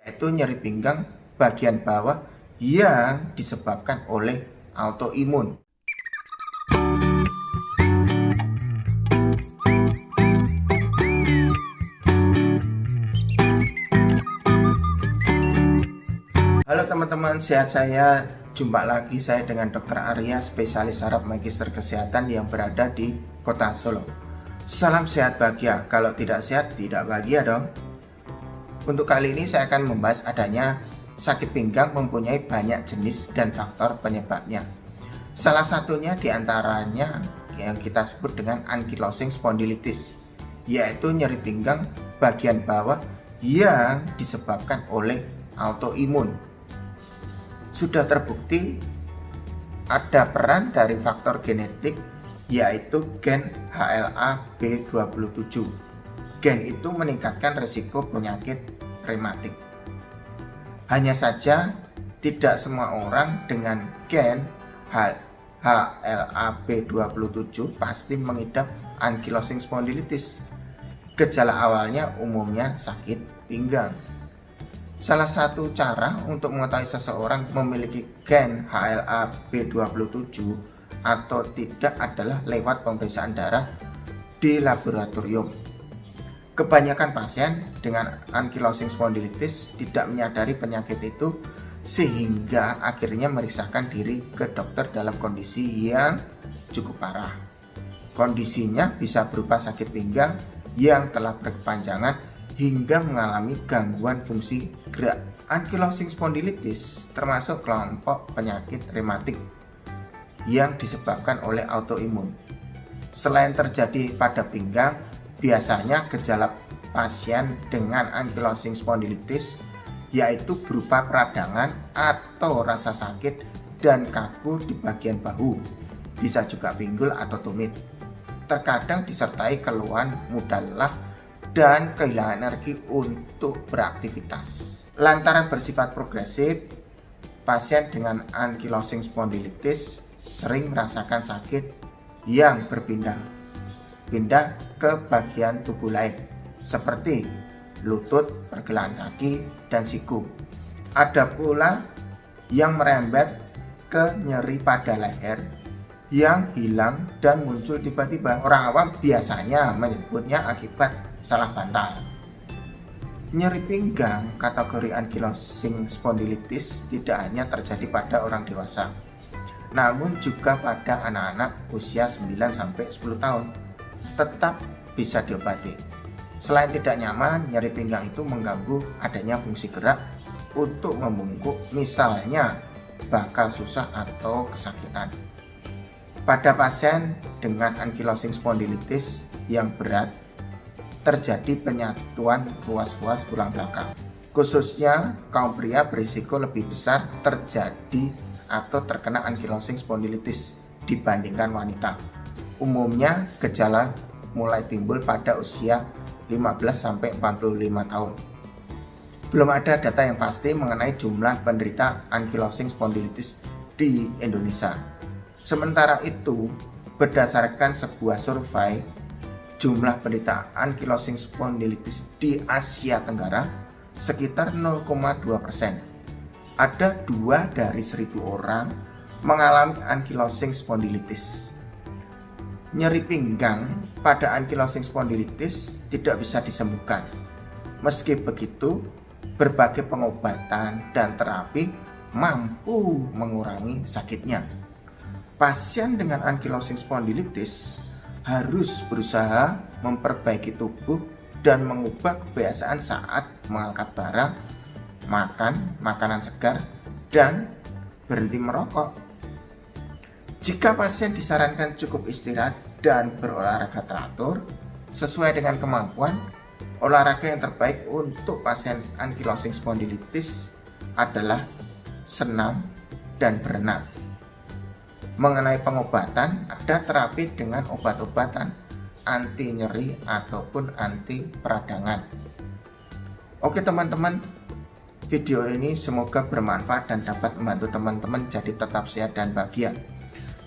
Itu nyeri pinggang bagian bawah yang disebabkan oleh autoimun. Halo teman-teman, sehat saya. Jumpa lagi saya dengan Dr. Arya, spesialis saraf magister kesehatan yang berada di Kota Solo. Salam sehat bahagia. Kalau tidak sehat, tidak bahagia dong. Untuk kali ini saya akan membahas adanya sakit pinggang mempunyai banyak jenis dan faktor penyebabnya. Salah satunya diantaranya yang kita sebut dengan ankylosing spondylitis, yaitu nyeri pinggang bagian bawah yang disebabkan oleh autoimun. Sudah terbukti ada peran dari faktor genetik, yaitu gen HLA-B27. Gen itu meningkatkan risiko penyakit rematik. Hanya saja tidak semua orang dengan gen HLA-B27 pasti mengidap ankylosing spondylitis. Gejala awalnya umumnya sakit pinggang. Salah satu cara untuk mengetahui seseorang memiliki gen HLA-B27 atau tidak adalah lewat pemeriksaan darah di laboratorium. Kebanyakan pasien dengan ankylosing spondylitis tidak menyadari penyakit itu sehingga akhirnya memeriksakan diri ke dokter dalam kondisi yang cukup parah. Kondisinya bisa berupa sakit pinggang yang telah berkepanjangan hingga mengalami gangguan fungsi gerak. Ankylosing spondylitis termasuk kelompok penyakit rematik yang disebabkan oleh autoimun. Selain terjadi pada pinggang, biasanya gejala pasien dengan ankylosing spondylitis yaitu berupa peradangan atau rasa sakit dan kaku di bagian bahu, bisa juga pinggul atau tumit. Terkadang disertai keluhan mudah lelah dan kehilangan energi untuk beraktivitas. Lantaran bersifat progresif, pasien dengan ankylosing spondylitis sering merasakan sakit yang berpindah ke bagian tubuh lain seperti lutut, pergelangan kaki, dan siku. Ada pula yang merembet ke nyeri pada leher yang hilang dan muncul tiba-tiba. Orang awam biasanya menyebutnya akibat salah bantal. Nyeri pinggang kategori ankylosing spondylitis tidak hanya terjadi pada orang dewasa, namun juga pada anak-anak usia 9-10 tahun. Tetap bisa diobati. Selain tidak nyaman, nyeri pinggang itu mengganggu adanya fungsi gerak untuk membungkuk, misalnya bakal susah atau kesakitan. Pada pasien dengan ankylosing spondylitis yang berat, terjadi penyatuan ruas-ruas tulang belakang. Khususnya kaum pria berisiko lebih besar terjadi atau terkena ankylosing spondylitis dibandingkan wanita. Umumnya gejala mulai timbul pada usia 15-45 tahun. Belum ada data yang pasti mengenai jumlah penderita ankylosing spondylitis di Indonesia. Sementara itu, berdasarkan sebuah survei, jumlah penderita ankylosing spondylitis di Asia Tenggara sekitar 0,2%. Ada 2 dari 1.000 orang mengalami ankylosing spondylitis. Nyeri pinggang pada ankylosing spondylitis tidak bisa disembuhkan. Meski begitu, berbagai pengobatan dan terapi mampu mengurangi sakitnya. Pasien dengan ankylosing spondylitis harus berusaha memperbaiki tubuh dan mengubah kebiasaan saat mengangkat barang, makan makanan segar, dan berhenti merokok. Jika pasien disarankan cukup istirahat dan berolahraga teratur sesuai dengan kemampuan, olahraga yang terbaik untuk pasien ankylosing spondylitis adalah senam dan berenang. Mengenai pengobatan, ada terapi dengan obat-obatan anti nyeri ataupun anti peradangan. Oke teman-teman, video ini semoga bermanfaat dan dapat membantu teman-teman jadi tetap sehat dan bahagia.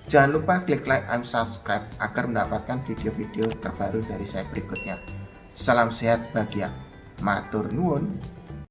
Jangan lupa klik like and subscribe agar mendapatkan video-video terbaru dari saya berikutnya. Salam sehat bahagia. Matur nuwun.